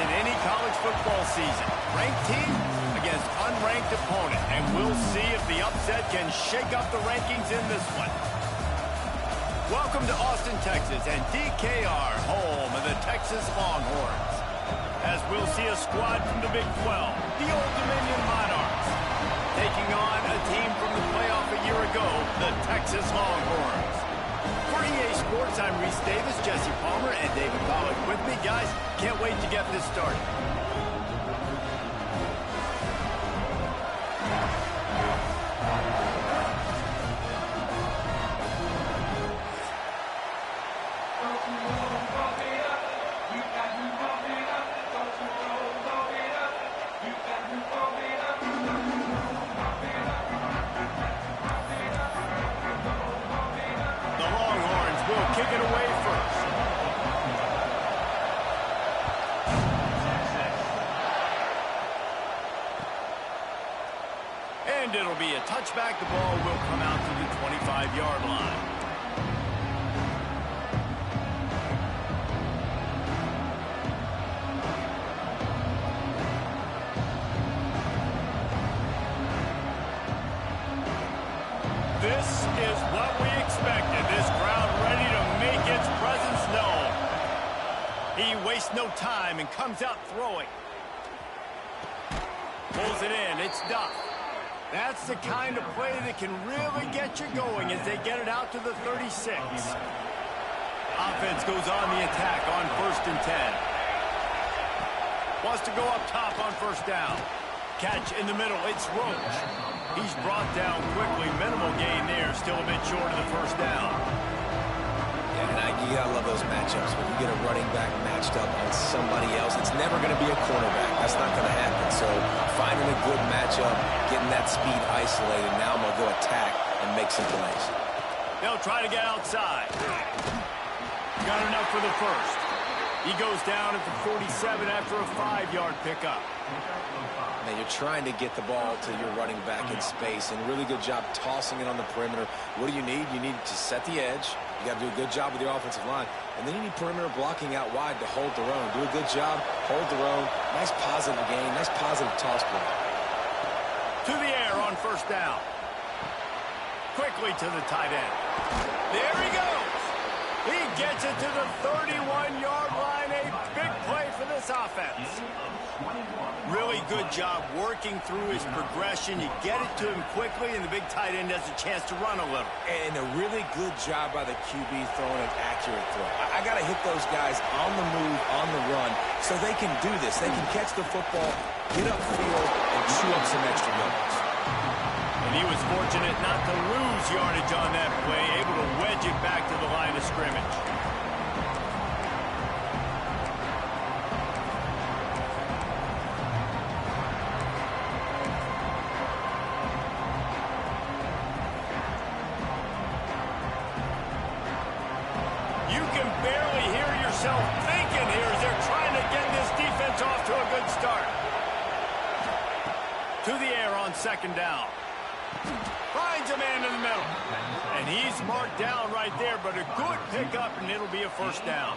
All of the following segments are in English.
in any college football season. Ranked team against unranked opponent. And we'll see if the upset can shake up the rankings in this one. Welcome to Austin, Texas, and DKR, home of the Texas Longhorns. As we'll see a squad from the Big 12, the Old Dominion Monarchs, taking on a team from the playoff a year ago, the Texas Longhorns. For EA Sports, I'm Reese Davis, Jesse Palmer, and David Pollack with me. Guys, can't wait to get this started. And it'll be a touchback. The ball will come out to the 25-yard line. This is what we expected. This crowd ready to make its presence known. He wastes no time and comes out throwing. Pulls it in. It's Duff. That's the kind of play that can really get you going as they get it out to the 36. Offense goes on the attack on 1st and 10. Wants to go up top on 1st down. Catch in the middle. It's Roach. He's brought down quickly. Minimal gain there. Still a bit short of the 1st down. You gotta love those matchups. When you get a running back matched up on somebody else, it's never going to be a cornerback. That's not going to happen. So finding a good matchup, getting that speed isolated, now I'm going to go attack and make some plays. They'll try to get outside. Got enough for the 1st. He goes down at the 47 after a 5-yard pickup. Now you're trying to get the ball to your running back in space, and really good job tossing it on the perimeter. What do you need? You need to set the edge. You got to do a good job with your offensive line. And then you need perimeter blocking out wide to hold their own. Do a good job, hold their own. Nice positive game, nice positive toss play. To the air on 1st down. Quickly to the tight end. There he goes. He gets it to the 31-yard line. A big play for this offense. Really good job working through his progression. You get it to him quickly, and the big tight end has a chance to run a little. And a really good job by the QB throwing an accurate throw. I got to hit those guys on the move, on the run, so they can do this. They can catch the football, get upfield, and chew up some extra yards. And he was fortunate not to lose yardage on that play, able to wedge it back to the line of scrimmage. You can barely hear yourself thinking here as they're trying to get this defense off to a good start. To the air on 2nd down. Finds a man in the middle. And he's marked down right there, but a good pickup, and it'll be a 1st down.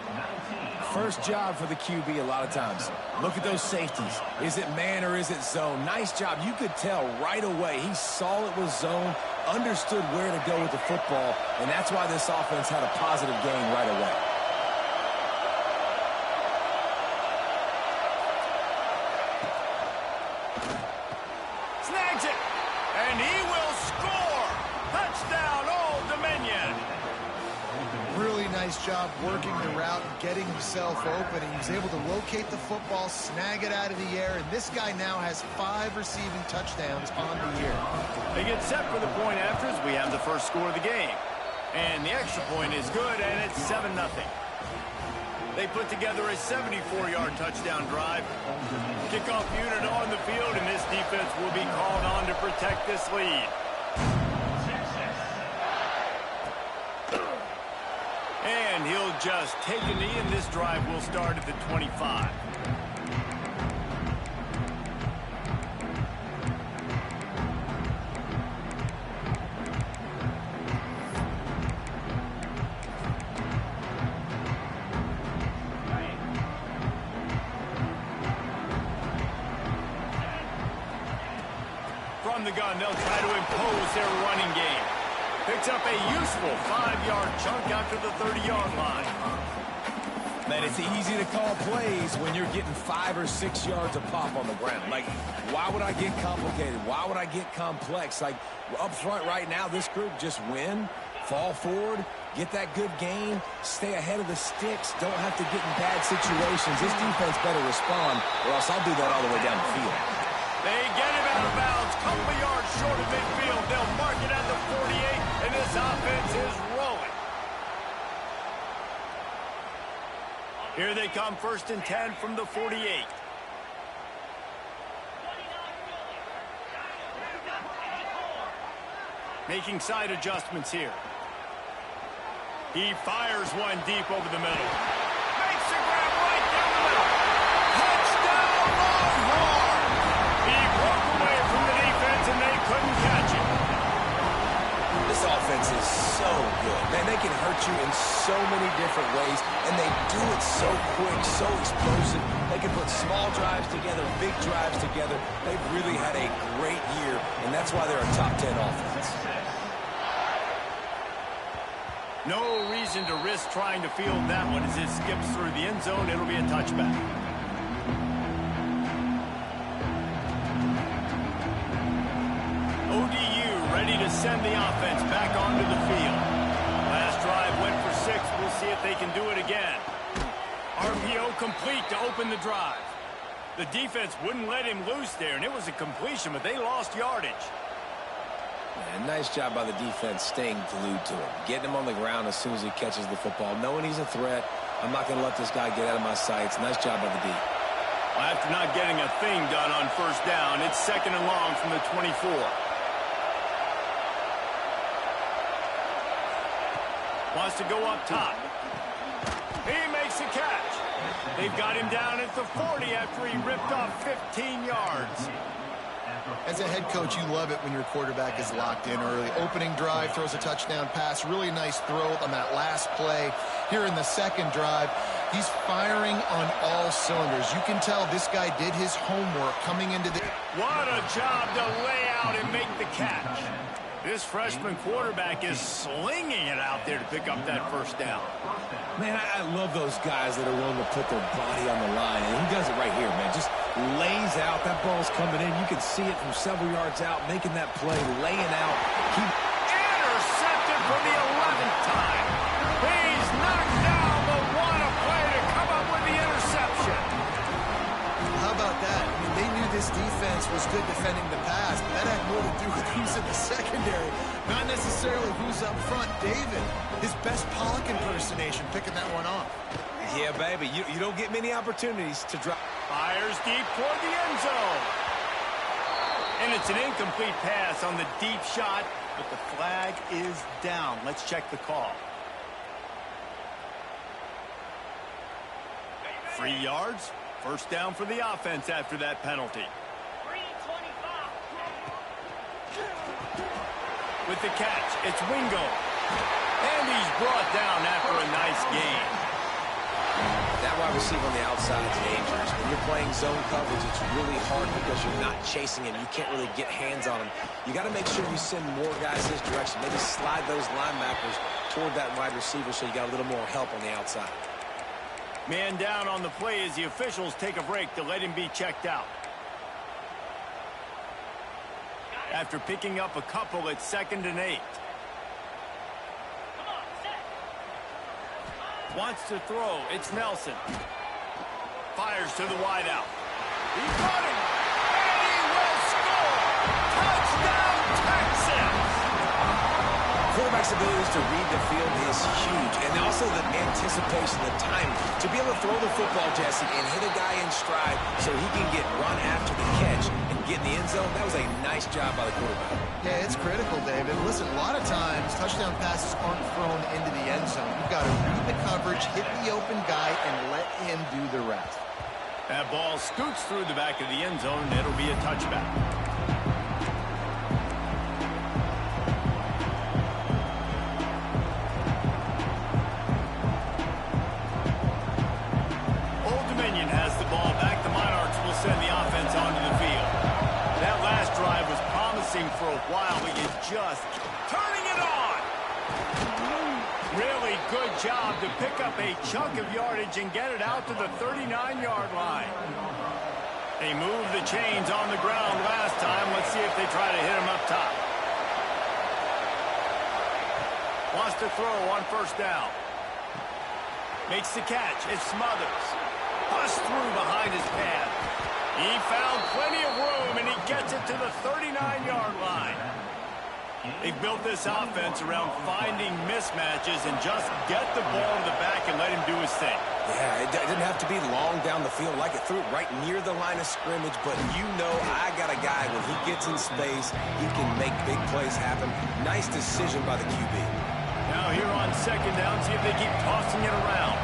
First job for the QB a lot of times. Look at those safeties. Is it man or is it zone? Nice job. You could tell right away. He saw it was zone, understood where to go with the football, and that's why this offense had a positive gain right away. Snags it, and he will score. Touchdown, Old Dominion. Really nice job working the route and getting himself open. He was able to locate the football, snag it out of the air, and this guy now has 5 receiving touchdowns on the year. They get set for the point afters. We have the first score of the game. And the extra point is good, and it's 7-0. They put together a 74-yard touchdown drive. Kickoff unit on the field, and this defense will be called on to protect this lead. And he'll just take a knee, and this drive will start at the 25. gun. They'll try to impose their running game. Picks up a useful 5-yard chunk after the 30-yard line. Man, it's easy to call plays when you're getting 5 or 6 yards of pop on the ground. Like, why would I get complicated? Why would I get complex? Like, up front right now, this group just win, fall forward, get that good gain, stay ahead of the sticks, don't have to get in bad situations. This defense better respond, or else I'll do that all the way down the field. They get him out of bounds, couple of yards short of midfield. They'll mark it at the 48, and this offense is rolling. Here they come, 1st and 10 from the 48. Making side adjustments here. He fires one deep over the middle. Makes a grab right down the middle. Touchdown, Longhorns! He broke away from the defense, and they couldn't catch him. This offense is so good. Man, they can hurt you in so many different ways, and they do it so quick, so explosive. They can put small drives together, big drives together. They've really had a great year, and that's why they're a top 10 offense. No reason to risk trying to field that one as it skips through the end zone. It'll be a touchback. ODU ready to send the offense back onto the field. Last drive went for 6. We'll see if they can do it again. RPO complete to open the drive. The defense wouldn't let him loose there, and it was a completion, but they lost yardage. Man, nice job by the defense staying glued to him. Getting him on the ground as soon as he catches the football. Knowing he's a threat, I'm not going to let this guy get out of my sights. Nice job by the D. Well, after not getting a thing done on 1st down, it's 2nd and long from the 24. Wants to go up top. He makes a catch. They've got him down at the 40 after he ripped off 15 yards. As a head coach, you love it when your quarterback is locked in early. Opening drive, throws a touchdown pass. Really nice throw on that last play. Here in the 2nd drive, he's firing on all cylinders. You can tell this guy did his homework coming into the... What a job to lay out and make the catch. This freshman quarterback is slinging it out there to pick up that 1st down. Man, I love those guys that are willing to put their body on the line, and he does it right here, man. Just lays out. That ball's coming in. You can see it from several yards out, making that play, laying out. Intercepted for the 11th time. He's knocked down the one play to come up with the interception. How about that? I mean, they knew this defense was good defending the pass, but that had more to do with who's in the secondary, not necessarily who's up front. David, his best Pollock impersonation, picking that one off. Yeah, baby, you don't get many opportunities to drop. Fires deep toward the end zone. And it's an incomplete pass on the deep shot, but the flag is down. Let's check the call. 3 yards. 1st down for the offense after that penalty. With the catch, it's Wingo. And he's brought down after a nice gain. That wide receiver on the outside is dangerous. When you're playing zone coverage, it's really hard because you're not chasing him. You can't really get hands on him. You got to make sure you send more guys his direction. Maybe slide those linebackers toward that wide receiver so you got a little more help on the outside. Man down on the play as the officials take a break to let him be checked out. After picking up a couple, it's 2nd and 8. Wants to throw. It's Nelson. Fires to the wideout. He's running. And he will score. Touchdown, Texas. Quarterback's abilities to read the field is huge, and also the anticipation, the timing. To be able to throw the football, Jesse, and hit a guy in stride so he can get run after the catch and get in the end zone, that was a nice job by the quarterback. Yeah, it's critical, David. Listen, a lot of times, touchdown passes aren't thrown into the end zone. You've got to read the coverage, hit the open guy, and let him do the rest. That ball scoots through the back of the end zone, and it'll be a touchback. Old Dominion has the ball back. The Monarchs will send the offense onto the field. That last drive was promising Really good job to pick up a chunk of yardage and get it out to the 39-yard line. They moved the chains on the ground last time. Let's see if they try to hit him up top. Wants to throw on first down. Makes the catch. It Smothers. Busts through behind his pad. He found plenty of room, and he gets it to the 39-yard line. They've built this offense around finding mismatches and just get the ball to the back and let him do his thing. Yeah, it didn't have to be long down the field. Like it threw it right near the line of scrimmage, but you know I got a guy, when he gets in space, he can make big plays happen. Nice decision by the QB. Now here on second down, see if they keep tossing it around.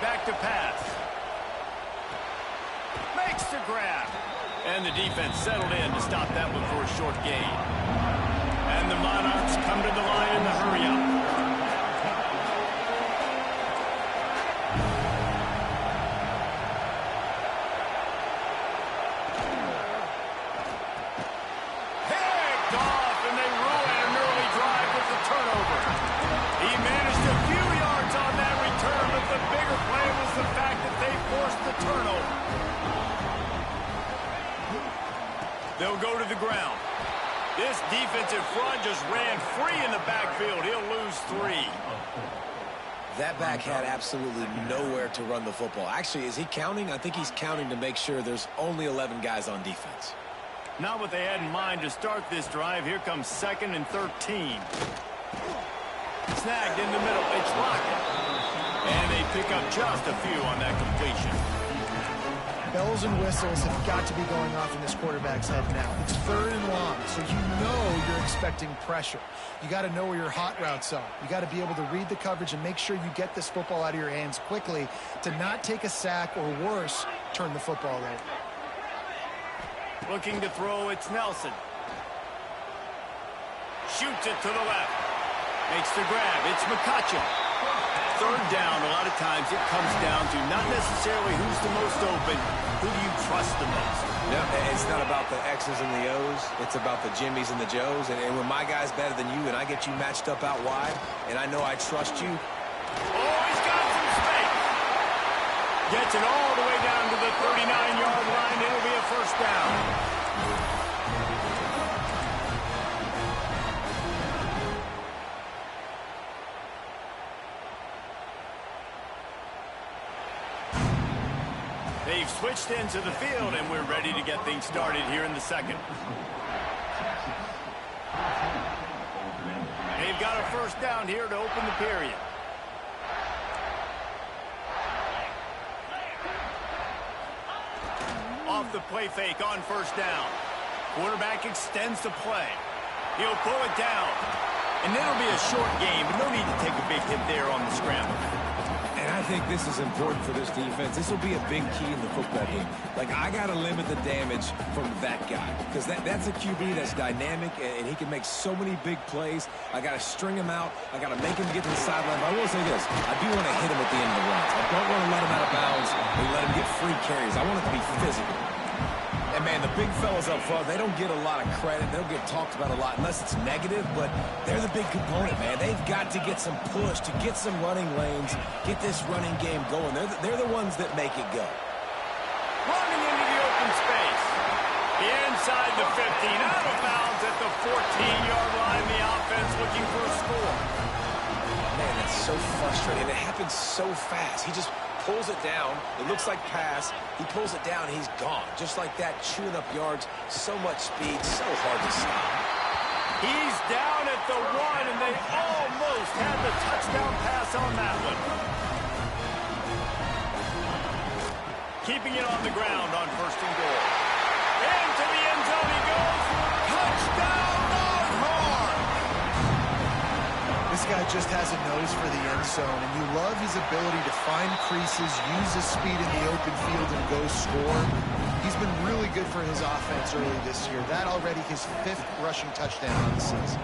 Back to pass. Makes the grab. And the defense settled in to stop that one for a short gain. And the Monarchs come to the line in the hurry-up. They'll go to the ground. This defensive front just ran free in the backfield. He'll lose 3. That back had absolutely nowhere to run the football. Actually, is he counting? I think he's counting to make sure there's only 11 guys on defense. Not what they had in mind to start this drive. Here comes 2nd and 13. Snagged in the middle. They clock it. And they pick up just a few on that completion. Bells and whistles have got to be going off in this quarterback's head now. It's 3rd and long, so you know you're expecting pressure. You got to know where your hot routes are. You got to be able to read the coverage and make sure you get this football out of your hands quickly to not take a sack or worse, turn the football over. Looking to throw, it's Nelson. Shoots it to the left. Makes the grab. It's McCutcheon. 3rd down, a lot of times it comes down to not necessarily who's the most open, who do you trust the most? Yeah, it's not about the X's and the O's. It's about the Jimmys and the Joes. And when my guy's better than you and I get you matched up out wide, and I know I trust you. Oh, he's got some space. Gets it all the way down to the 39-yard line. It'll be a first down. They've switched into the field, and we're ready to get things started here in the second. They've got a first down here to open the period. Off the play fake on first down. Quarterback extends the play. He'll pull it down. And it'll be a short game, but no need to take a big hit there on the scramble. And I think this is important for this defense. This will be a big key in the football game. Like, I got to limit the damage from that guy because that's a QB that's dynamic, and he can make so many big plays. I got to string him out. I got to make him get to the sideline. But I will say this. I do want to hit him at the end of the runs. I don't want to let him out of bounds and let him get free carries. I want it to be physical. And, man, the big fellas up front, they don't get a lot of credit. They don't get talked about a lot unless it's negative, but they're the big component, man. They've got to get some push, to get some running lanes, get this running game going. They're the ones that make it go. Running into the open space. Inside the 15, out of bounds at the 14-yard line. The offense looking for a score. Man, that's so frustrating. It happens so fast. He just pulls it down. It looks like pass. He pulls it down, and he's gone. Just like that, chewing up yards. So much speed, so hard to stop. He's down at the 1, and they almost had the touchdown pass on that one. Keeping it on the ground on 1st and goal. Into the end zone he goes. Touchdown, Longhorn! This guy just has a nose for the end zone, and you love his ability to find creases, use his speed in the open field, and go score. He's been really good for his offense early this year. That already his 5th rushing touchdown on the season.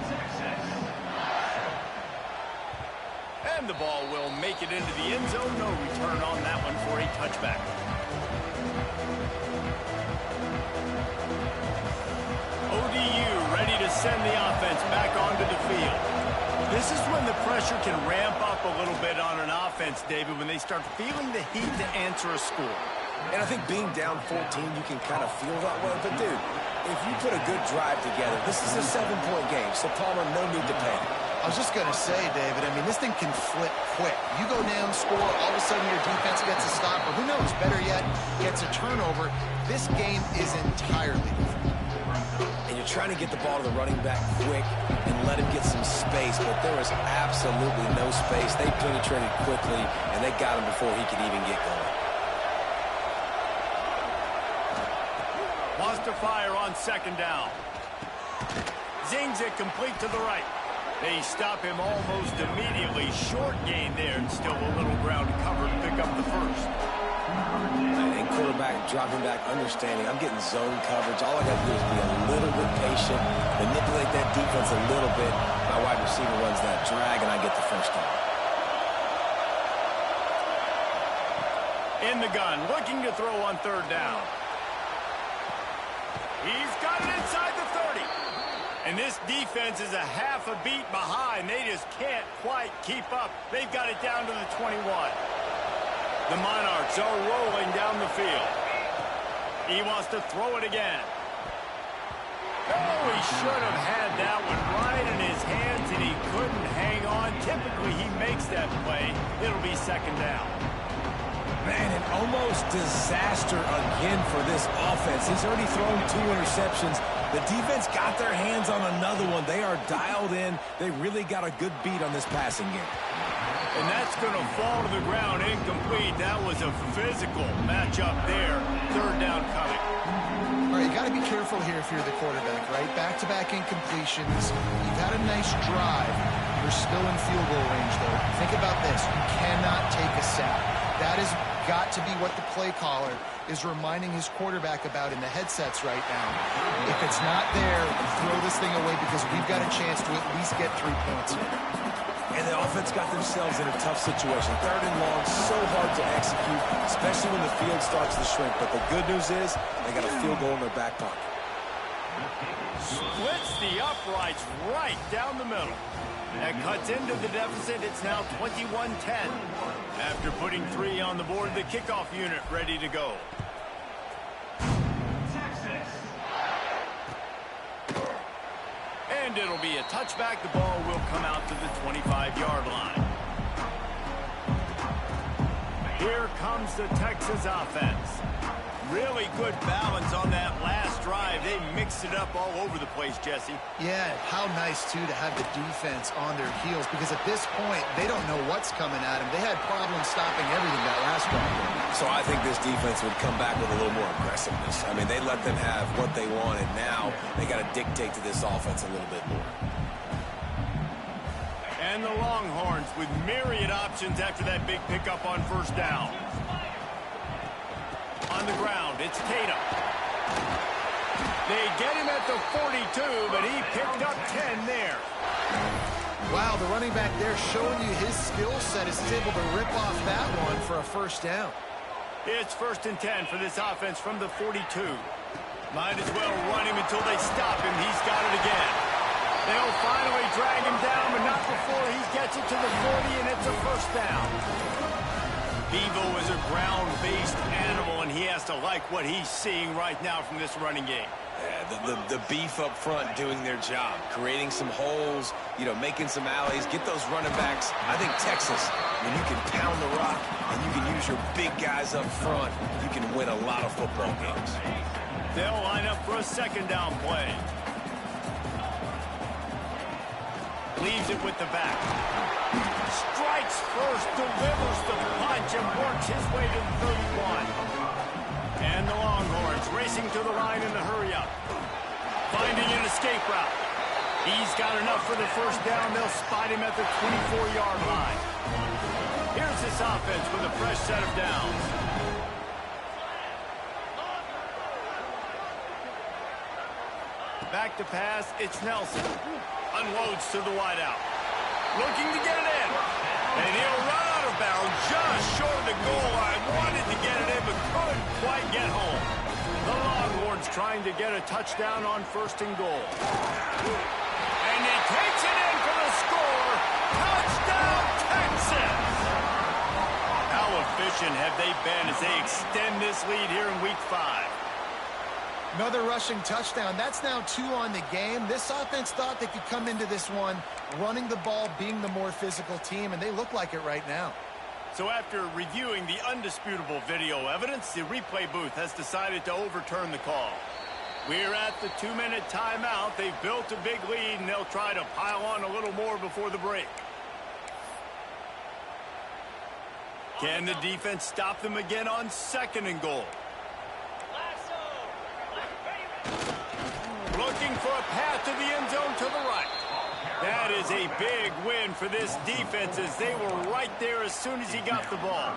And the ball will make it into the end zone. No return on that one for a touchback. send the offense back onto the field. This is when the pressure can ramp up a little bit on an offense, David, when they start feeling the heat to answer a score. And I think being down 14, you can kind of feel that way. But, dude, if you put a good drive together, this is a 7-point game. So, Palmer, no need to panic. I was just going to say, David, I mean, this thing can flip quick. You go down, score, all of a sudden your defense gets a stop, or who knows, better yet, gets a turnover. This game is entirely different. And you're trying to get the ball to the running back quick and let him get some space, but there was absolutely no space. They penetrated quickly, and they got him before he could even get going. Wants to fire on second down. Zings it complete to the right. They stop him almost immediately. Short gain there, and still a little ground to cover to pick up the first. And quarterback dropping back, understanding I'm getting zone coverage. All I got to do is be a little bit patient, manipulate that defense a little bit. My wide receiver runs that drag, and I get the first down. In the gun, looking to throw on third down. He's got it inside the 30. And this defense is a half a beat behind. They just can't quite keep up. They've got it down to the 21. The Monarchs are rolling down the field. He wants to throw it again. Oh, he should have had that one right in his hands, and he couldn't hang on. Typically, he makes that play. It'll be second down. Man, an almost disaster again for this offense. He's already thrown 2 interceptions. The defense got their hands on another one. They are dialed in. They really got a good beat on this passing game. And that's going to fall to the ground incomplete. That was a physical matchup there. Third down coming. All right, you got to be careful here if you're the quarterback, right? Back-to-back incompletions. You've had a nice drive. You're still in field goal range, though. Think about this. You cannot take a sack. That has got to be what the play caller is reminding his quarterback about in the headsets right now. If it's not there, throw this thing away because we've got a chance to at least get 3 points here. And the offense got themselves in a tough situation. Third and long, so hard to execute, especially when the field starts to shrink. But the good news is they got a field goal in their back pocket. Splits the uprights right down the middle. That cuts into the deficit. It's now 21-10. After putting 3 on the board, the kickoff unit ready to go. And it'll be a touchback. The ball will come out to the 25-yard line. Here comes the Texas offense. Really good balance on that last drive. They mixed it up all over the place, Jesse. Yeah, how nice, too, to have the defense on their heels because at this point, they don't know what's coming at them. They had problems stopping everything that last drive. So I think this defense would come back with a little more aggressiveness. I mean, they let them have what they wanted. Now they got to dictate to this offense a little bit more. And the Longhorns with myriad options after that big pickup on first down. On the ground, it's Tatum. They get him at the 42, but he picked up 10 there. Wow, the running back there showing you his skill set is able to rip off that one for a first down. It's 1st and 10 for this offense from the 42. Might as well run him until they stop him. He's got it again. They'll finally drag him down, but not before he gets it to the 40, and it's a first down. Bevo is a ground-based animal, and he has to like what he's seeing right now from this running game. Yeah, the beef up front doing their job, creating some holes, making some alleys, get those running backs. I think Texas, when you can pound the rock and you can use your big guys up front, you can win a lot of football games. They'll line up for a second down play. Leaves it with the back. Strikes first, delivers the punch, and works his way to the 31. And the Longhorns racing to the line in the hurry-up. Finding an escape route. He's got enough for the first down. They'll spot him at the 24-yard line. Here's this offense with a fresh set of downs. Back to pass, it's Nelson. Unloads to the wideout. Looking to get it in. And he'll run out of bounds just short of the goal line. Wanted to get it in, but couldn't quite get home. The Longhorns trying to get a touchdown on 1st and goal. And he takes it in for the score. Touchdown, Texas! How efficient have they been as they extend this lead here in Week 5? Another rushing touchdown. That's now 2 on the game. This offense thought they could come into this one running the ball, being the more physical team, and they look like it right now. So after reviewing the undisputable video evidence, the replay booth has decided to overturn the call. We're at the 2-minute timeout. They've built a big lead, and they'll try to pile on a little more before the break. Can the defense stop them again on 2nd and goal? Looking for a path to the end zone to the right. That is a big win for this defense as they were right there as soon as he got the ball.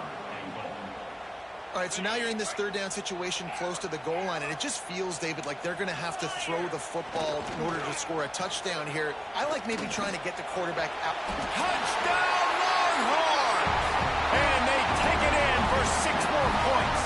All right, so now you're in this 3rd down situation close to the goal line, and it just feels, David, like they're going to have to throw the football in order to score a touchdown here. I like maybe trying to get the quarterback out. Touchdown, Longhorns! And they take it in for 6 more points.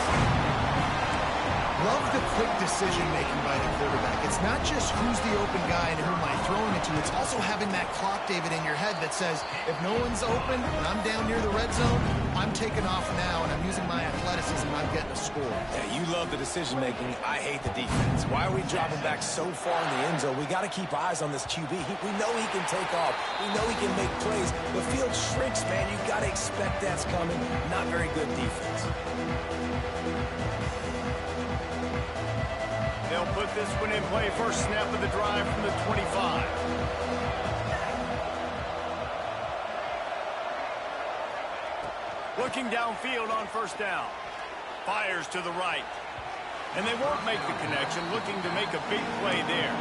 Love the quick decision-making by the quarterback. It's not just who's the open guy and who am I throwing it to. It's also having that clock, David, in your head that says, if no one's open and I'm down near the red zone, I'm taking off now, and I'm using my athleticism, and I'm getting a score. Yeah, you love the decision-making. I hate the defense. Why are we dropping back so far in the end zone? We got to keep eyes on this QB. We know he can take off. We know he can make plays. The field shrinks, man. You got to expect that's coming. Not very good defense. They'll put this one in play. First snap of the drive from the 25. Looking downfield on 1st down. Fires to the right. And they won't make the connection, looking to make a big play there.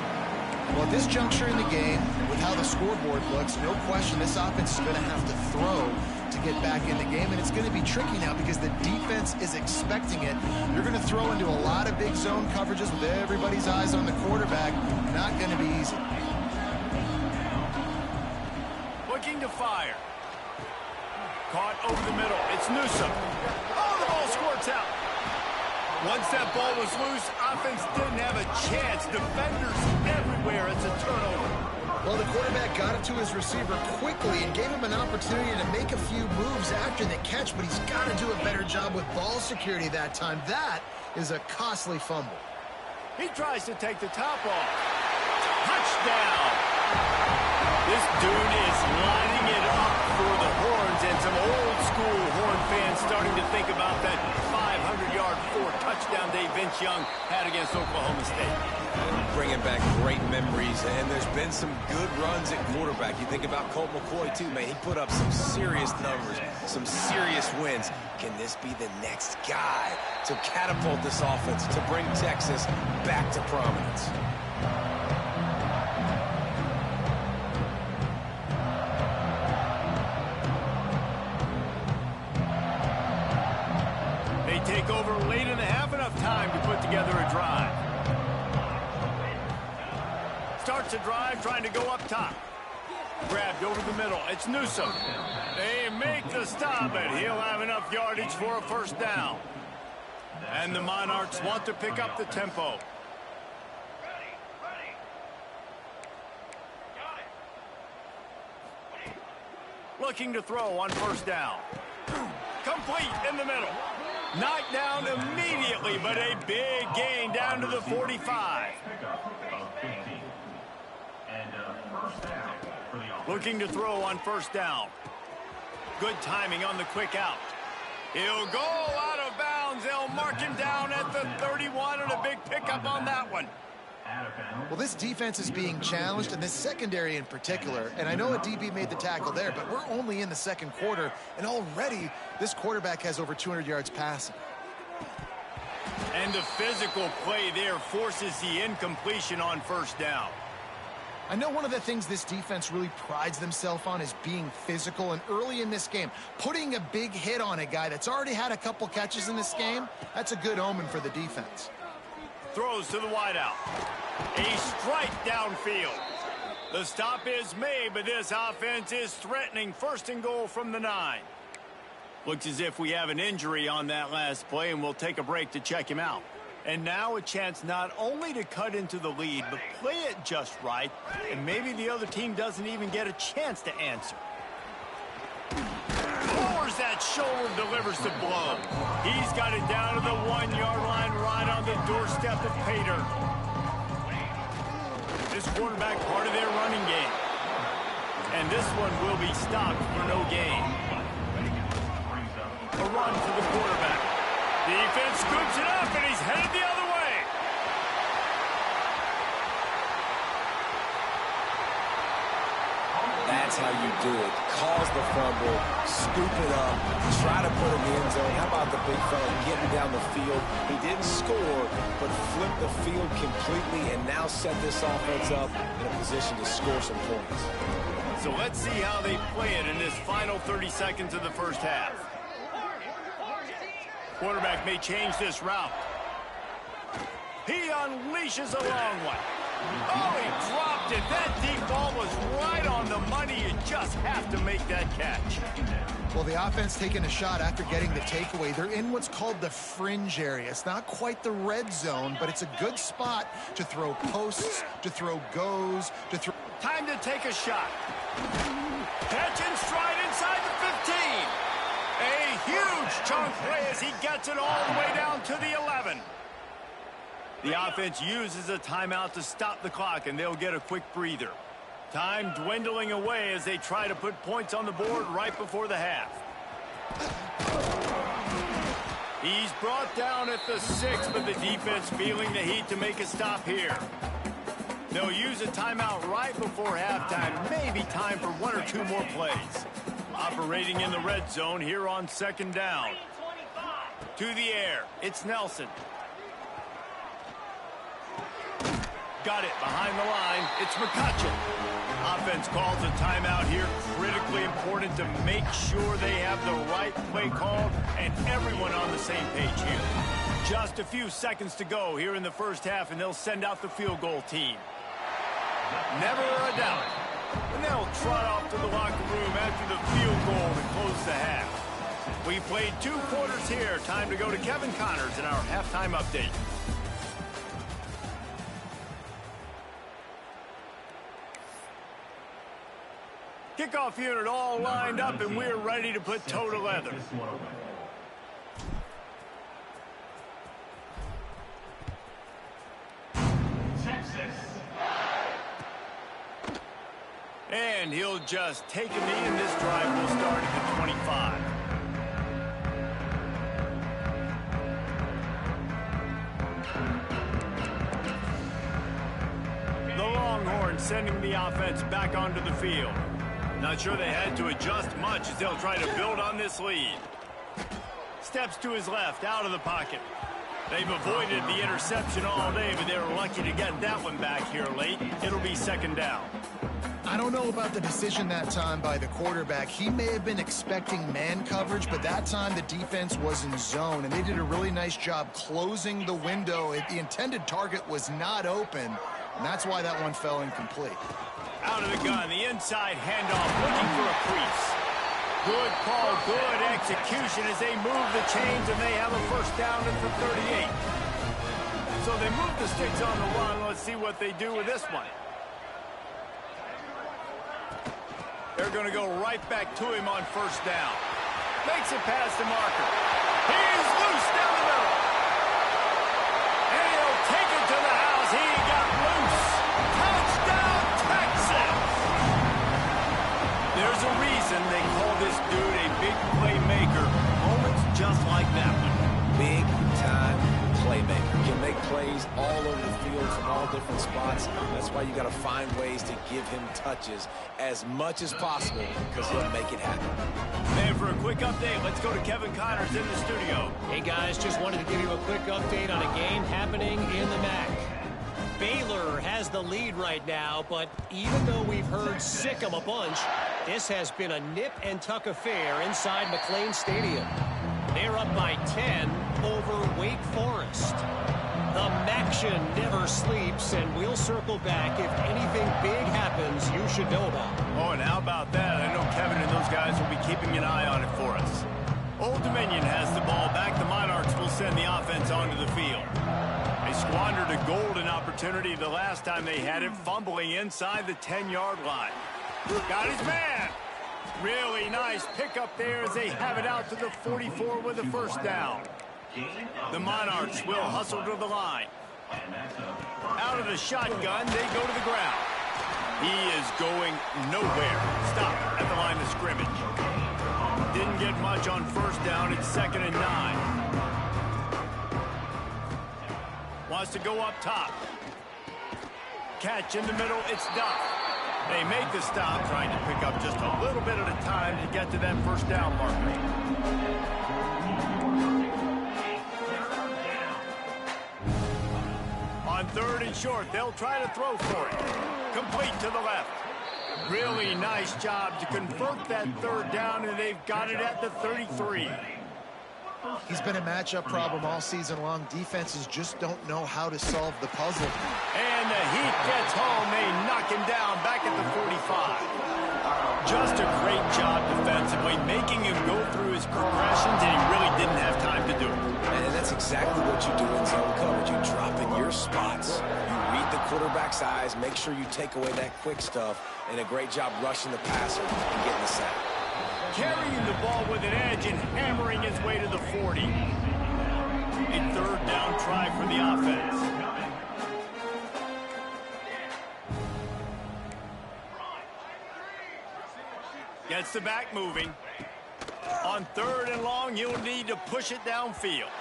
Well, at this juncture in the game, with how the scoreboard looks, no question this offense is going to have to throw to get back in the game, and it's going to be tricky now because the defense is expecting it. You're going to throw into a lot of big zone coverages with everybody's eyes on the quarterback. Not going to be easy. Looking to fire. Caught over the middle. It's Newsome. Oh, the ball squirts out. Once that ball was loose, offense didn't have a chance. Defenders everywhere. It's a turnover. Well, the quarterback got it to his receiver quickly and gave him an opportunity to make a few moves after the catch, but he's got to do a better job with ball security that time. That is a costly fumble. He tries to take the top off. Touchdown! This dude is lining it up for the Horns, and some old-school Horn fans starting to think about that 500-yard 4-touchdown day Vince Young had against Oklahoma State. Bringing back great memories, and there's been some good runs at quarterback. You think about Colt McCoy, too, man. He put up some serious numbers, some serious wins. Can this be the next guy to catapult this offense, to bring Texas back to prominence? They take over late in the half, enough time to put together a drive. Starts a drive, trying to go up top. Grabbed over the middle. It's Newsome. They make the stop, and he'll have enough yardage for a 1st down. And the Monarchs want to pick up the tempo. Looking to throw on 1st down. Complete in the middle. Knocked down immediately, but a big gain down to the 45. Looking to throw on 1st down. Good timing on the quick out. He'll go out of bounds. They'll mark him down at the 31, and a big pickup on that one. Well, this defense is being challenged, and this secondary in particular. And I know a DB made the tackle there, but we're only in the 2nd quarter, and already this quarterback has over 200 yards passing. And the physical play there forces the incompletion on 1st down. I know one of the things this defense really prides themselves on is being physical, and early in this game, putting a big hit on a guy that's already had a couple catches in this game, that's a good omen for the defense. Throws to the wideout. A strike downfield. The stop is made, but this offense is threatening 1st and goal from the 9. Looks as if we have an injury on that last play, and we'll take a break to check him out. And now a chance not only to cut into the lead, but play it just right, and maybe the other team doesn't even get a chance to answer. Lowers that shoulder, delivers the blow. He's got it down to the 1-yard line, right on the doorstep of pay dirt. This quarterback part of their running game. And this one will be stopped for no gain. A run for the quarterback. Defense scoops it up, and he's headed the other way. That's how you do it. Cause the fumble, scoop it up, try to put it in the end zone. How about the big fella getting down the field? He didn't score, but flipped the field completely and now set this offense up in a position to score some points. So let's see how they play it in this final 30 seconds of the first half. Quarterback may change this route. He unleashes a long one. Oh, he dropped it. That deep ball was right on the money. You just have to make that catch. Well, the offense taking a shot after getting the takeaway. They're in what's called the fringe area. It's not quite the red zone, but it's a good spot to throw posts, to throw goes, to throw... Time to take a shot. Catch and stride inside the 15. A huge chunk play as he gets it all the way down to the 11. The offense uses a timeout to stop the clock, and they'll get a quick breather. Time dwindling away as they try to put points on the board right before the half. He's brought down at the 6, but the defense feeling the heat to make a stop here. They'll use a timeout right before halftime. Maybe time for 1 or 2 more plays. Operating in the red zone here on second down. To the air. It's Nelson. Got it behind the line. It's McCutcheon. Offense calls a timeout here. Critically important to make sure they have the right play called and everyone on the same page here. Just a few seconds to go here in the first half, and they'll send out the field goal team. Never a doubt. And they'll trot off to the locker room after the field goal to close the half. We played 2 quarters here. Time to go to Kevin Connors in our halftime update. Kickoff unit all lined up, and we're ready to put toe to leather. And he'll just take a knee, and this drive will start at the 25. The Longhorns sending the offense back onto the field. Not sure they had to adjust much as they'll try to build on this lead. Steps to his left, out of the pocket. They've avoided the interception all day, but they were lucky to get that one back here late. It'll be second down. I don't know about the decision that time by the quarterback. He may have been expecting man coverage, but that time the defense was in zone, and they did a really nice job closing the window. The intended target was not open, and that's why that one fell incomplete. Out of the gun, the inside handoff, looking for a crease. Good call, good execution as they move the chains, and they have a first down at the 38. So they move the sticks on the run. Let's see what they do with this one. They're going to go right back to him on first down. Makes it past the marker. He's loose down the middle. And he'll take it to the house. He got loose. Touchdown, Texas! There's a reason they call this dude a big playmaker. Moments just like that one. Big-time playmaker. Can make plays all over the field from all different spots. That's why you got to find ways to give him touches as much as possible, because he'll make it happen. And for a quick update, let's go to Kevin Connors in the studio. Hey guys, just wanted to give you a quick update on a game happening in the MAC. Baylor has the lead right now, but even though we've heard sick 'em a bunch, this has been a nip-and-tuck affair inside McLean Stadium. They're up by 10 over Wake Forest. The Maction never sleeps, and we'll circle back if anything big happens you should know about. Oh, and how about that? I know Kevin and those guys will be keeping an eye on it for us. Old Dominion has the ball back. The Monarchs will send the offense onto the field. They squandered a golden opportunity the last time they had it, fumbling inside the 10-yard line. Got his man. Really nice pickup there as they have it out to the 44 with a first down. The Monarchs will hustle to the line. Out of the shotgun, they go to the ground. He is going nowhere. Stop at the line of scrimmage. Didn't get much on first down. It's 2nd and 9. Wants to go up top. Catch in the middle. It's Duff. They make the stop, trying to pick up just a little bit at a time to get to that first down marker. On 3rd and short, they'll try to throw for it. Complete to the left. Really nice job to convert that 3rd down, and they've got it at the 33. He's been a matchup problem all season long. Defenses just don't know how to solve the puzzle. And the Heat gets home. They knock him down back at the 45. Just a great job defensively, making him go through his progressions, and he really didn't have time to do it. And that's exactly what you do in zone coverage. You drop in your spots. You read the quarterback's eyes, make sure you take away that quick stuff, and a great job rushing the passer and getting the sack. Carrying the ball with an edge and hammering his way to the 40. A 3rd down try for the offense. Gets the back moving. On 3rd and long, he'll need to push it downfield.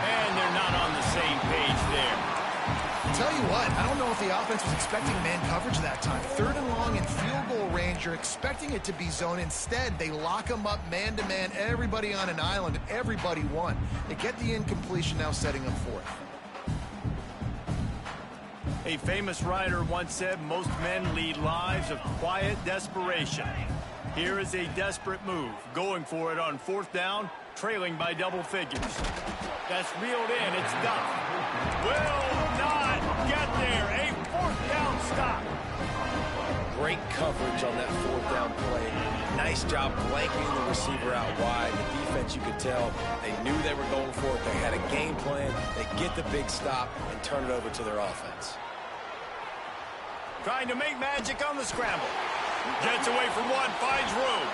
And they're not on the same page there. Tell you what, I don't know if the offense was expecting man coverage that time. 3rd and long in field goal range, you're expecting it to be zone. Instead, they lock them up man-to-man, everybody on an island, and everybody won. They get the incompletion, now setting them 4th. A famous writer once said, most men lead lives of quiet desperation. Here is a desperate move, going for it on 4th down, trailing by double figures. That's reeled in, it's Duff. Will not get there, a 4th down stop. Great coverage on that 4th down play. Nice job blanking the receiver out wide. The defense, you could tell, they knew they were going for it. They had a game plan. They get the big stop and turn it over to their offense. Trying to make magic on the scramble. Gets away from one, finds room.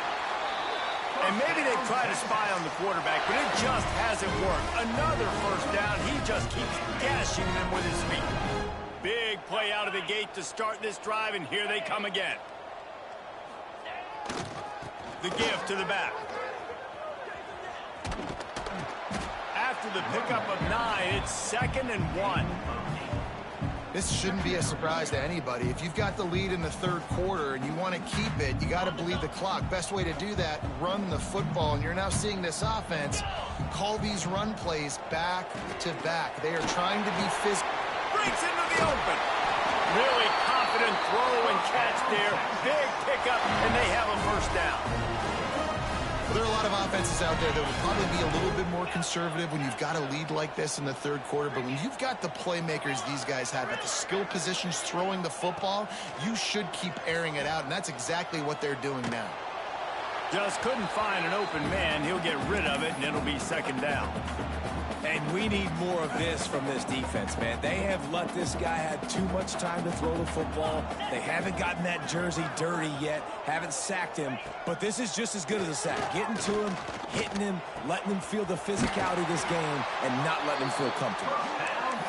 And maybe they try to spy on the quarterback, but it just hasn't worked. Another first down. He just keeps gashing them with his feet. Big play out of the gate to start this drive, and here they come again. The give to the back. After the pickup of 9, it's 2nd and 1. This shouldn't be a surprise to anybody. If you've got the lead in the 3rd quarter and you want to keep it, you got to bleed the clock. Best way to do that, run the football. And you're now seeing this offense call these run plays back to back. They are trying to be physical. Breaks into the open. Really confident throw and catch there. Big pickup, and they have a first down. Well, there are a lot of offenses out there that will probably be a little bit more conservative when you've got a lead like this in the 3rd quarter. But when you've got the playmakers these guys have at the skill positions throwing the football, you should keep airing it out. And that's exactly what they're doing now. Just couldn't find an open man. He'll get rid of it, and it'll be 2nd down. And we need more of this from this defense, man. They have let this guy have too much time to throw the football. They haven't gotten that jersey dirty yet, haven't sacked him. But this is just as good as a sack. Getting to him, hitting him, letting him feel the physicality of this game, and not letting him feel comfortable.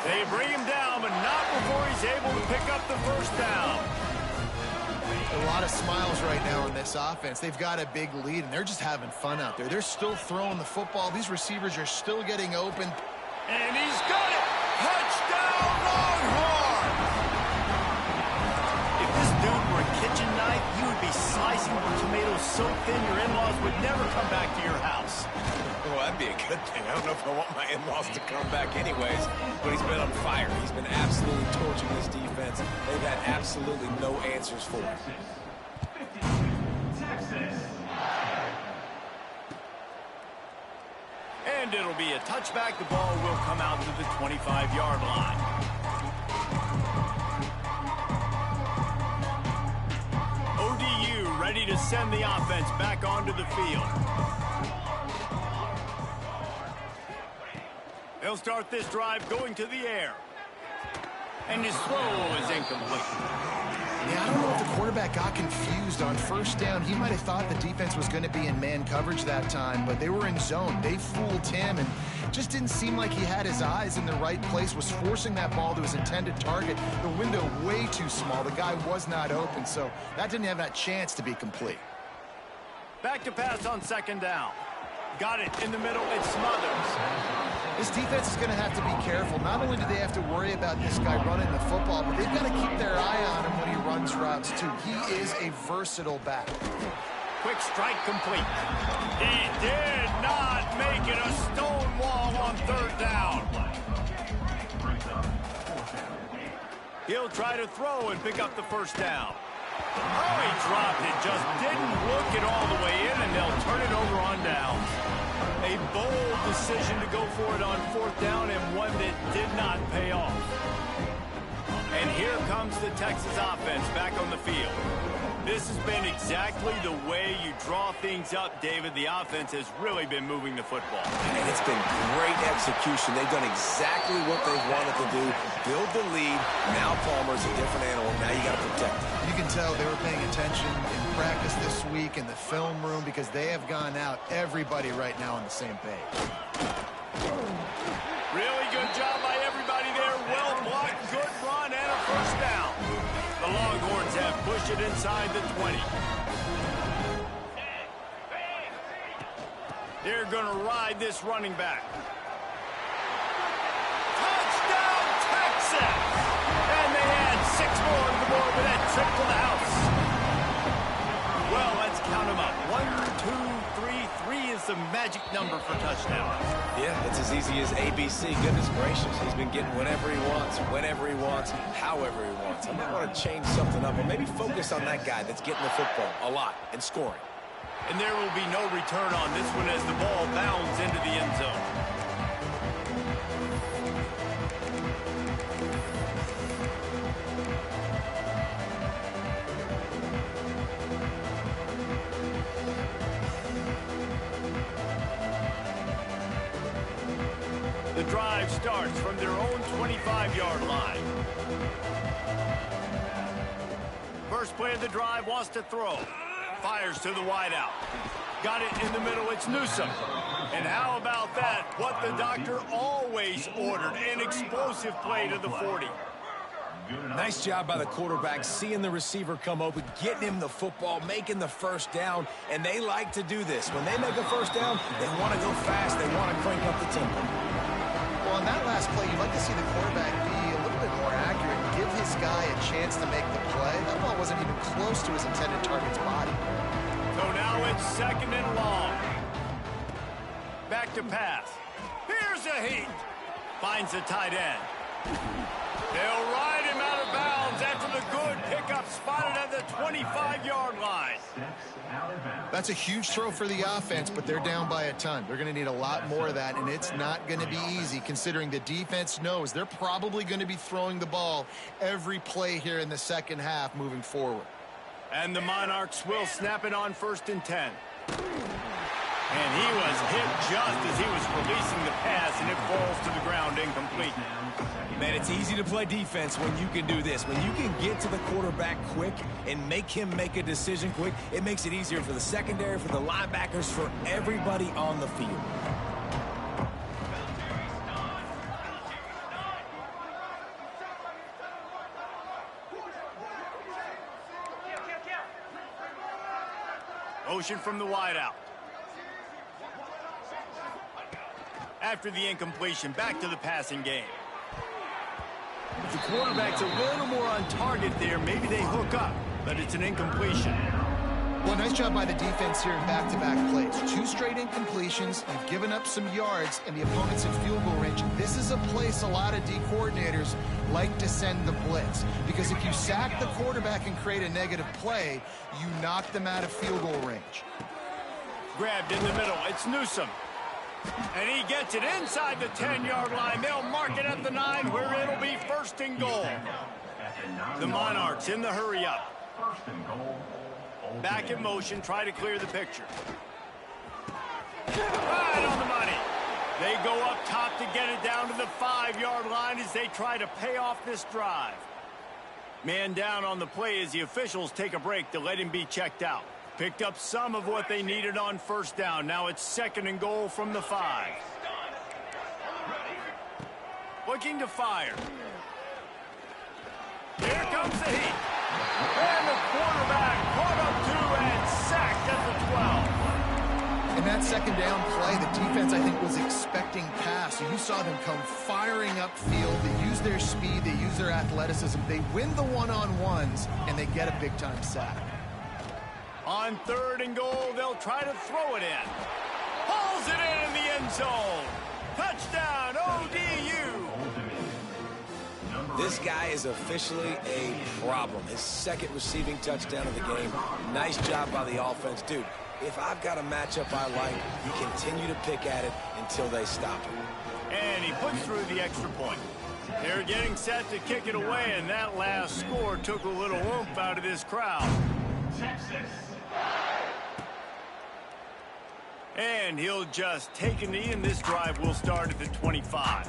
They bring him down, but not before he's able to pick up the first down. A lot of smiles right now in this offense. They've got a big lead, and they're just having fun out there. They're still throwing the football. These receivers are still getting open. And he's got it! Touchdown, Longhorn! If this dude were a kitchen knife, you would be slicing tomatoes so thin your in-laws would never come back to your house. Well, that'd be a good thing. I don't know if I want my in-laws to come back anyways, but he's been on fire. He's been absolutely torching this defense. They've had absolutely no answers for him. And it'll be a touchback. The ball will come out to the 25-yard line. ODU ready to send the offense back onto the field. They'll start this drive going to the air. And his throw is incomplete. Yeah, I don't know if the quarterback got confused on first down. He might have thought the defense was going to be in man coverage that time, but they were in zone. They fooled him, and just didn't seem like he had his eyes in the right place, was forcing that ball to his intended target. The window way too small. The guy was not open, so that didn't have that chance to be complete. Back to pass on second down. Got it in the middle. It's Smothers. This defense is going to have to be careful. Not only do they have to worry about this guy running the football, but they've got to keep their eye on him when he runs routes, too. He is a versatile back. Quick strike complete. He did not make it a stone wall on third down. He'll try to throw and pick up the first down. Oh, he dropped it. Just didn't work it all the way in, and they'll turn it over on downs. A bold decision to go for it on fourth down, and one that did not pay off. And here comes the Texas offense back on the field. This has been exactly the way you draw things up, David. The offense has really been moving the football. And it's been great execution. They've done exactly what they wanted to do. Build the lead. Now Palmer's a different animal. Now you got to protect him. You can tell they were paying attention in practice this week in the film room because they have gone out, everybody right now on the same page. Really good job by everybody there. Well blocked, good run, and a first down. The Longhorns have pushed it inside the 20. They're going to ride this running back. Touchdown, Texas! And they add 6 more to the board with that trip to the house. Well, let's count them up. 1, 2, 3. 3 is the magic number for touchdowns. Yeah, it's as easy as ABC. Goodness gracious. He's been getting whatever he wants, whenever he wants, however he wants. I might want to change something up or maybe focus on that guy that's getting the football a lot and scoring. And there will be no return on this one as the ball bounds into the end zone. The drive starts from their own 25-yard line. First play of the drive, wants to throw. Fires to the wideout. Got it in the middle, it's Newsome. And how about that? What the doctor always ordered, an explosive play to the 40. Nice job by the quarterback, seeing the receiver come open, getting him the football, making the first down, and they like to do this. When they make a first down, they want to go fast, they want to crank up the tempo. Well, on that last play, you'd like to see the quarterback be a little bit more accurate and give his guy a chance to make the play. That ball wasn't even close to his intended target's body. So now it's second and long. Back to pass. Here's a heat. Finds the tight end. They'll ride him out of bounds after the good pickup spotted at the 25-yard line. That's a huge throw for the offense, but they're down by a ton. They're going to need a lot more of that, and it's not going to be easy considering the defense knows they're probably going to be throwing the ball every play here in the second half moving forward. And the Monarchs will snap it on 1st and 10. And he was hit just as he was releasing the pass, and it falls to the ground incomplete. Man, it's easy to play defense when you can do this. When you can get to the quarterback quick and make him make a decision quick, it makes it easier for the secondary, for the linebackers, for everybody on the field. Motion from the wideout. After the incompletion, back to the passing game. If the quarterback's a little more on target there, maybe they hook up, but it's an incompletion. Well, nice job by the defense here in back-to-back plays. 2 straight incompletions. You've given up some yards, and the opponent's in field goal range. This is a place a lot of D coordinators like to send the blitz, because if you sack the quarterback and create a negative play, you knock them out of field goal range. Grabbed in the middle. It's Newsome. And he gets it inside the 10-yard line. They'll mark it at the 9 where it'll be 1st and goal. The Monarchs in the hurry up. Back in motion, try to clear the picture. Right on the money. They go up top to get it down to the 5-yard line as they try to pay off this drive. Man down on the play as the officials take a break to let him be checked out. Picked up some of what they needed on first down. Now it's 2nd and goal from the 5. Looking to fire. Here comes the heat. And the quarterback caught up to and sacked at the 12. In that 2nd down play, the defense, I think, was expecting pass. So you saw them come firing upfield. They use their speed. They use their athleticism. They win the one-on-ones, and they get a big-time sack. On 3rd and goal, they'll try to throw it in. Hauls it in the end zone. Touchdown, ODU. This guy is officially a problem. His 2nd receiving touchdown of the game. Nice job by the offense. Dude, if I've got a matchup I like, you continue to pick at it until they stop it. And he puts through the extra point. They're getting set to kick it away, and that last score took a little oomph out of this crowd. And he'll just take a knee, and this drive will start at the 25.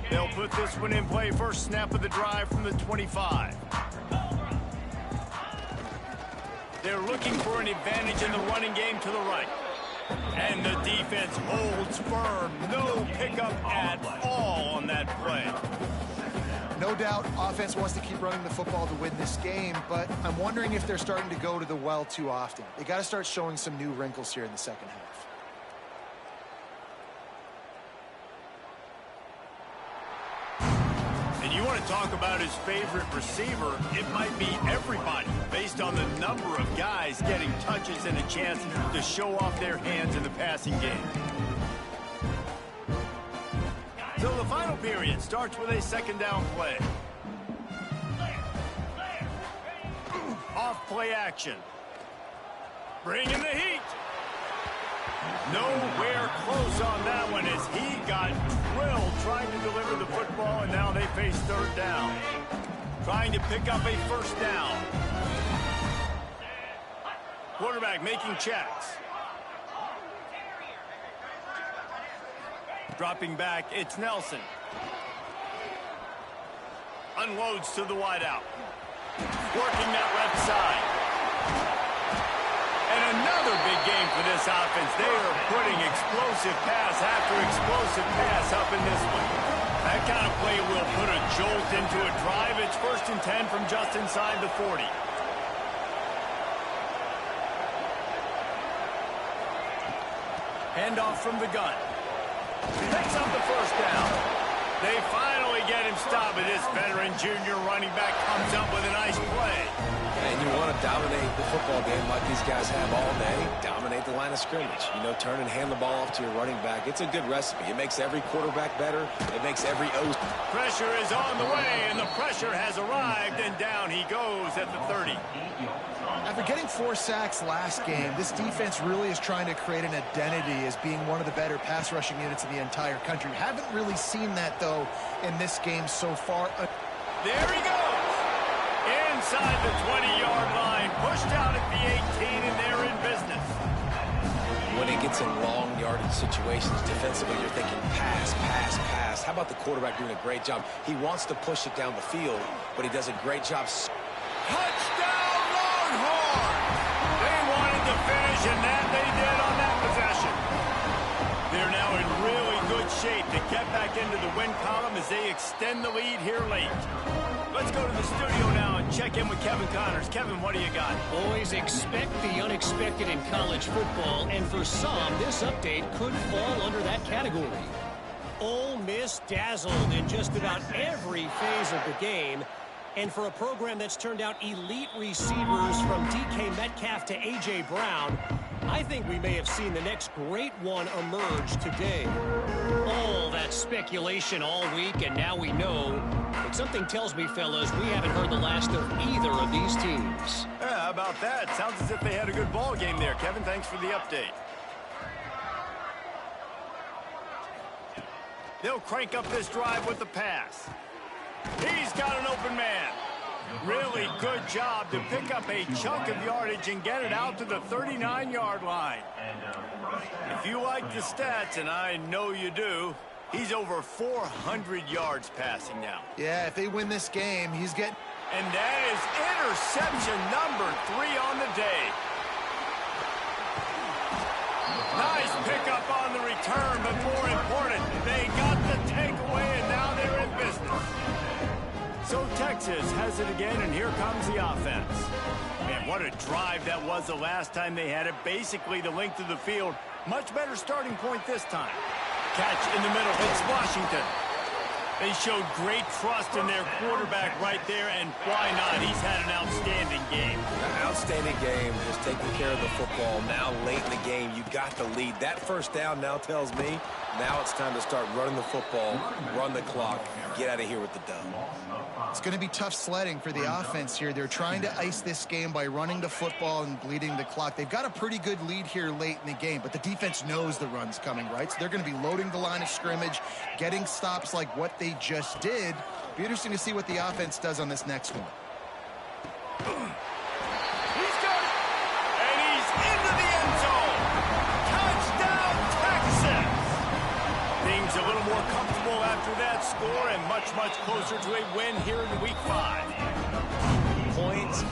They'll put this one in play. First snap of the drive from the 25. They're looking for an advantage in the running game to the right. And the defense holds firm. No pickup at all on that play. No doubt, offense wants to keep running the football to win this game, but I'm wondering if they're starting to go to the well too often. They got to start showing some new wrinkles here in the 2nd half. And you want to talk about his favorite receiver, it might be everybody, based on the number of guys getting touches and a chance to show off their hands in the passing game. So the final period starts with a 2nd down play. Off play action. Bring in the heat. Nowhere close on that one as he got drilled trying to deliver the football, and now they face 3rd down. Trying to pick up a 1st down. Quarterback making checks. Dropping back, it's Nelson. Unloads to the wideout. Working that left side. And another big game for this offense. They are putting explosive pass after explosive pass up in this one. That kind of play will put a jolt into a drive. It's 1st and 10 from just inside the 40. Handoff from the gun. Picks up the 1st down. They finally get him stopped, but this veteran junior running back comes up with a nice play. And you want to dominate the football game like these guys have all day. Dominate the line of scrimmage. You know, turn and hand the ball off to your running back. It's a good recipe. It makes every quarterback better. It makes every O. Pressure is on the way, and the pressure has arrived, and down he goes at the 30. After getting 4 sacks last game, this defense really is trying to create an identity as being one of the better pass rushing units in the entire country. Haven't really seen that, though, in this game so far. There he goes. Inside the 20-yard line, pushed out at the 18, and they're in business. When it gets in long yardage situations, defensively, you're thinking pass, pass, pass. How about the quarterback doing a great job? He wants to push it down the field, but he does a great job. Touchdown, Longhorns! They wanted to finish, and that they did on that possession. They're now in really good shape to get back into the win column as they extend the lead here late. Let's go to the studio now and check in with Kevin Connors. Kevin, what do you got? Always expect the unexpected in college football, and for some, this update could fall under that category. Ole Miss dazzled in just about every phase of the game, and for a program that's turned out elite receivers from DK Metcalf to A.J. Brown, I think we may have seen the next great one emerge today. All that speculation all week, and now we know. But something tells me, fellas, we haven't heard the last of either of these teams. Yeah, how about that? Sounds as if they had a good ball game there. Kevin, thanks for the update. They'll crank up this drive with the pass. He's got an open man. Really good job to pick up a chunk of yardage and get it out to the 39-yard line. If you like the stats, and I know you do, he's over 400 yards passing now. Yeah, if they win this game, he's getting... And that is interception number 3 on the day. Nice pickup on the return, but more important, they got the takeaway, and now they're in business. So Texas has it again, and here comes the offense. Man, what a drive that was the last time they had it. Basically the length of the field. Much better starting point this time. Catch in the middle. It's Washington. They showed great trust in their quarterback right there, and why not? He's had an outstanding game. An outstanding game, just taking care of the football. Now late in the game, you got the lead. That first down now tells me now it's time to start running the football, run the clock, get out of here with the dub. It's going to be tough sledding for the offense here. They're trying to ice this game by running the football and bleeding the clock. They've got a pretty good lead here late in the game, but the defense knows the run's coming, right? So they're going to be loading the line of scrimmage, getting stops like what they just did. Be interesting to see what the offense does on this next one. He's got it, and he's into the end zone. Touchdown, Texas! Things a little more comfortable after that score, and much, much closer to a win here in Week 5. Points,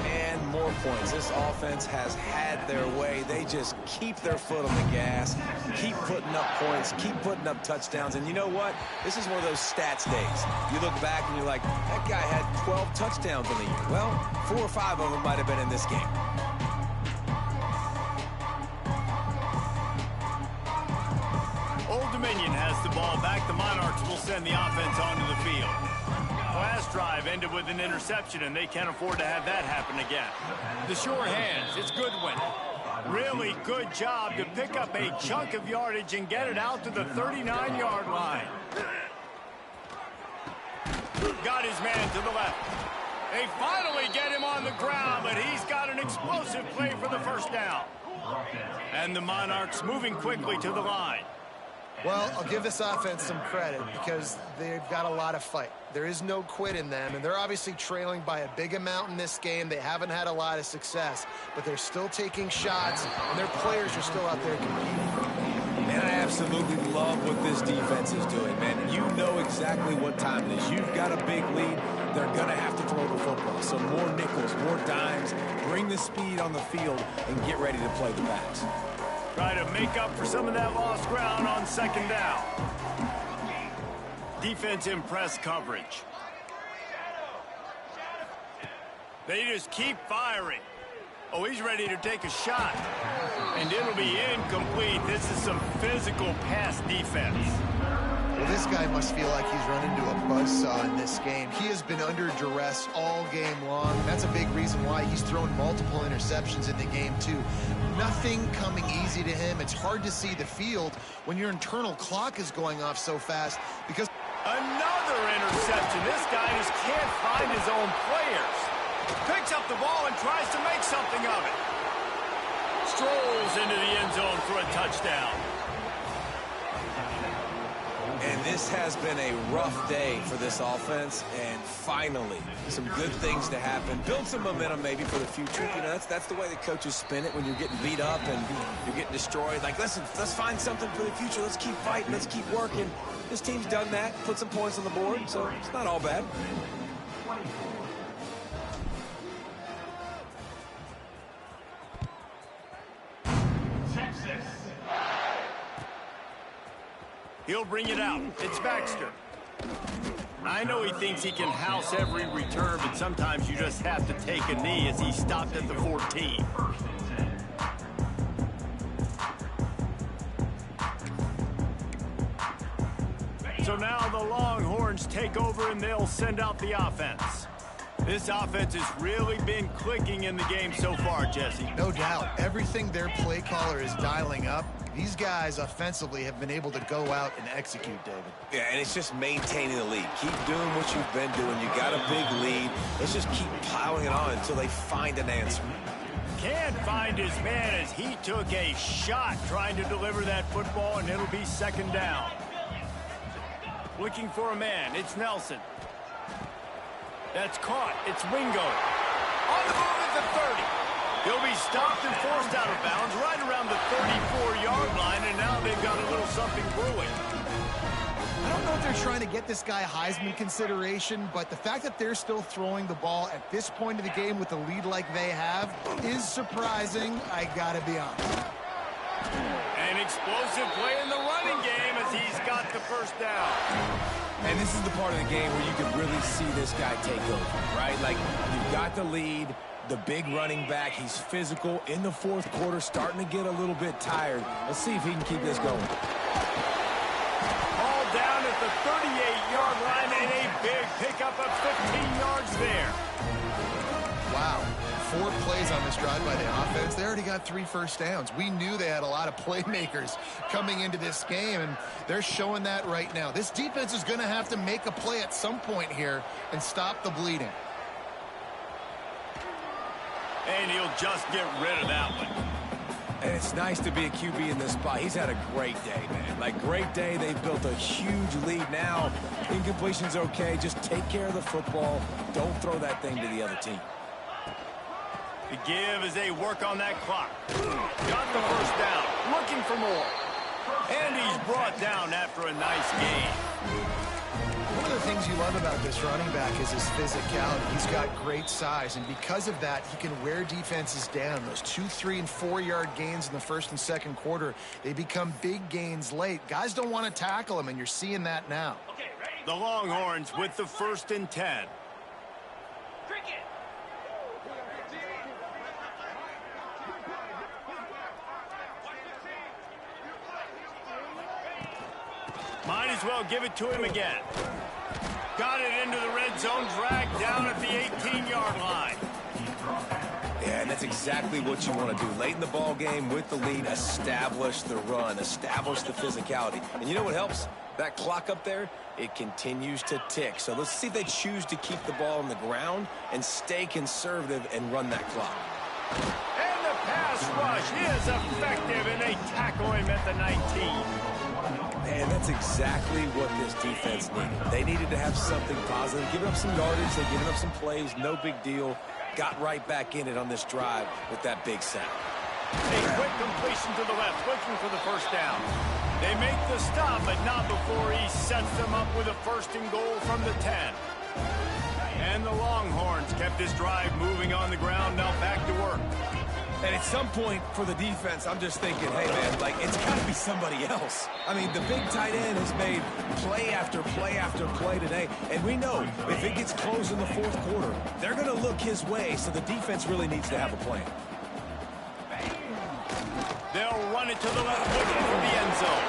and more points. This offense has had their way. They just keep their foot on the gas, keep putting up points, keep putting up touchdowns. And you know what? This is one of those stats days. You look back and you're like, that guy had 12 touchdowns in the year. Well, 4 or 5 of them might have been in this game. Old Dominion has the ball back. The Monarchs will send the offense onto the field. Last drive ended with an interception, and they can't afford to have that happen again. The sure hands, it's Goodwin. Really good job to pick up a chunk of yardage and get it out to the 39-yard line. Got his man to the left. They finally get him on the ground, but he's got an explosive play for the first down. And the Monarchs moving quickly to the line. Well, I'll give this offense some credit because they've got a lot of fight. There is no quit in them, and they're obviously trailing by a big amount in this game. They haven't had a lot of success, but they're still taking shots, and their players are still out there competing. Man, I absolutely love what this defense is doing, man. You know exactly what time it is. You've got a big lead. They're going to have to throw the football. So more nickels, more dimes, bring the speed on the field, and get ready to play the backs. Try to make up for some of that lost ground on second down. Defense in press coverage. They just keep firing. Oh, he's ready to take a shot. And it'll be incomplete. This is some physical pass defense. Well, this guy must feel like he's run into a buzzsaw in this game. He has been under duress all game long. That's a big reason why he's thrown multiple interceptions in the game, too. Nothing coming easy to him. It's hard to see the field when your internal clock is going off so fast because... Another interception. This guy just can't find his own players. Picks up the ball and tries to make something of it. Strolls into the end zone for a touchdown. And this has been a rough day for this offense, and finally, some good things to happen. Build some momentum maybe for the future. You know, that's the way the coaches spin it when you're getting beat up and you're getting destroyed. Like, listen, let's find something for the future. Let's keep fighting. Let's keep working. This team's done that, put some points on the board, so it's not all bad. He'll bring it out. It's Baxter. I know he thinks he can house every return, but sometimes you just have to take a knee as he stopped at the 14. So now the Longhorns take over and they'll send out the offense. This offense has really been clicking in the game so far, Jesse. No doubt. Everything their play caller is dialing up, these guys offensively have been able to go out and execute, David. Yeah, and it's just maintaining the lead. Keep doing what you've been doing. You got a big lead. Let's just keep piling it on until they find an answer. Can't find his man as he took a shot trying to deliver that football, and it'll be second down. Looking for a man. It's Nelson. That's caught. It's Wingo. On the move at the 30. He'll be stopped and forced out of bounds right around the 34-yard line, and now they've got a little something brewing. I don't know if they're trying to get this guy Heisman consideration, but the fact that they're still throwing the ball at this point of the game with the lead like they have is surprising, I gotta be honest. An explosive play in the running game as he's got the first down. And this is the part of the game where you can really see this guy take over, right? Like, you've got the lead, the big running back. He's physical in the fourth quarter, starting to get a little bit tired. Let's see if he can keep this going. Ball down at the 38-yard line and a big pickup of 15 yards there. Wow. 4 plays on this drive by the offense. They already got 3 first downs. We knew they had a lot of playmakers coming into this game, and they're showing that right now. This defense is going to have to make a play at some point here and stop the bleeding. And he'll just get rid of that one. And it's nice to be a QB in this spot. He's had a great day, man. Like, great day. They've built a huge lead now. Incompletion's okay. Just take care of the football. Don't throw that thing to the other team. The give as they work on that clock. Got the first down. Looking for more. And he's brought down after a nice game. One of the things you love about this running back is his physicality. He's got great size, and because of that, he can wear defenses down. Those 2-, 3-, and 4-yard gains in the first and second quarter, they become big gains late. Guys don't want to tackle him, and you're seeing that now. The Longhorns with the 1st and 10. Might as well give it to him again. Got it into the red zone, dragged down at the 18-yard line. Yeah, and that's exactly what you want to do. Late in the ball game with the lead, establish the run, establish the physicality. And you know what helps? That clock up there, it continues to tick. So let's see if they choose to keep the ball on the ground and stay conservative and run that clock. And the pass rush is effective, and they tackle him at the 19. And that's exactly what this defense needed. They needed to have something positive. Giving up some yardage, they're giving up some plays, no big deal. Got right back in it on this drive with that big sack. A quick completion to the left, looking for the first down. They make the stop, but not before he sets them up with a 1st and goal from the 10. And the Longhorns kept this drive moving on the ground, now back to work. And at some point for the defense, I'm just thinking, hey, man, like, it's got to be somebody else. I mean, the big tight end has made play after play after play today. And we know if it gets close in the fourth quarter, they're going to look his way, so the defense really needs to have a plan. They'll run it to the left, looking for the end zone.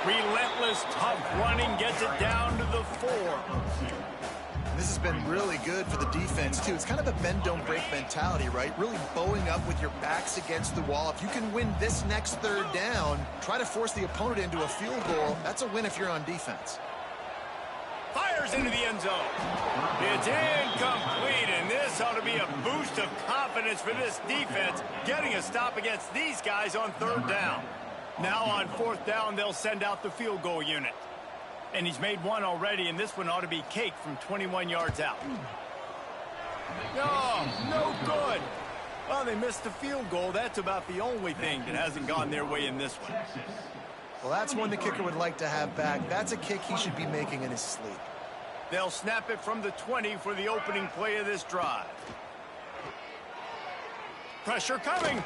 Relentless, tough running gets it down to the 4. This has been really good for the defense, too. It's kind of a bend-don't-break mentality, right? Really bowing up with your backs against the wall. If you can win this next 3rd down, try to force the opponent into a field goal. That's a win if you're on defense. Fires into the end zone. It's incomplete, and this ought to be a boost of confidence for this defense, getting a stop against these guys on 3rd down. Now on 4th down, they'll send out the field goal unit. And he's made one already, and this one ought to be cake from 21 yards out. No good. Well, they missed the field goal. That's about the only thing that hasn't gone their way in this one. Well, that's one the kicker would like to have back. That's a kick he should be making in his sleep. They'll snap it from the 20 for the opening play of this drive. Pressure coming.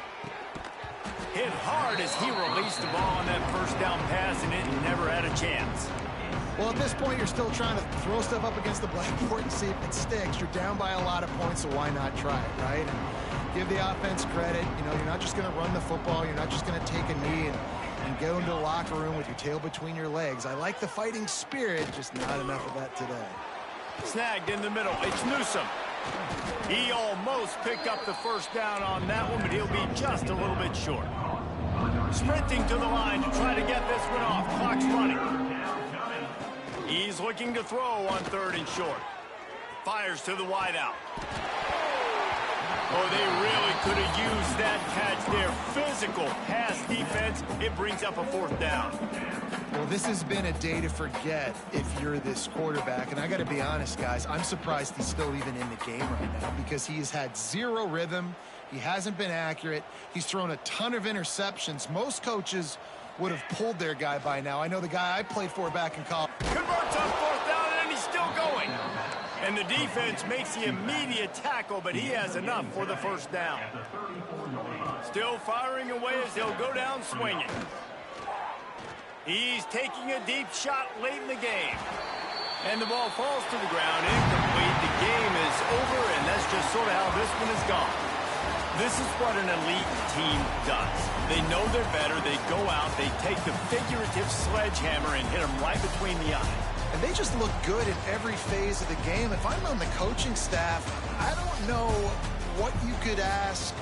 Hit hard as he released the ball on that 1st down pass, and it never had a chance. Well, at this point, you're still trying to throw stuff up against the blackboard and see if it sticks. You're down by a lot of points, so why not try it, right? And give the offense credit. You know, you're not just going to run the football. You're not just going to take a knee and go into the locker room with your tail between your legs. I like the fighting spirit, just not enough of that today. Snagged in the middle. It's Newsome. He almost picked up the 1st down on that one, but he'll be just a little bit short. Sprinting to the line to try to get this one off. Clock's running. He's looking to throw on 3rd and short. Fires to the wideout. Oh, they really could have used that catch there. Physical pass defense. It brings up a 4th down. Well, this has been a day to forget if you're this quarterback. And I got to be honest, guys, I'm surprised he's still even in the game right now because he has had zero rhythm. He hasn't been accurate. He's thrown a ton of interceptions. Most coaches would have pulled their guy by now. I know the guy I played for back in college. Converts on 4th down, and he's still going. And the defense makes the immediate tackle, but he has enough for the 1st down. Still firing away as he'll go down swinging. He's taking a deep shot late in the game. And the ball falls to the ground, incomplete. The game is over, and that's just sort of how this one is gone. This is what an elite team does. They know they're better. They go out. They take the figurative sledgehammer and hit them right between the eyes. And they just look good in every phase of the game. If I'm on the coaching staff, I don't know what you could ask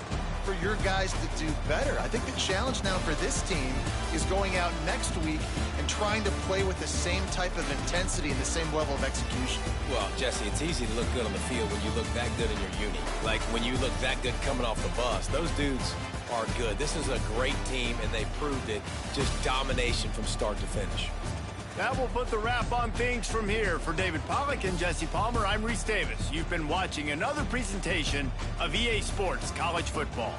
for your guys to do better. I think the challenge now for this team is going out next week and trying to play with the same type of intensity and the same level of execution. Well, Jesse, it's easy to look good on the field when you look that good in your uni. Like when you look that good coming off the bus. Those dudes are good. This is a great team, and they proved it. Just domination from start to finish. That will put the wrap on things from here. For David Pollack and Jesse Palmer, I'm Reese Davis. You've been watching another presentation of EA Sports College Football.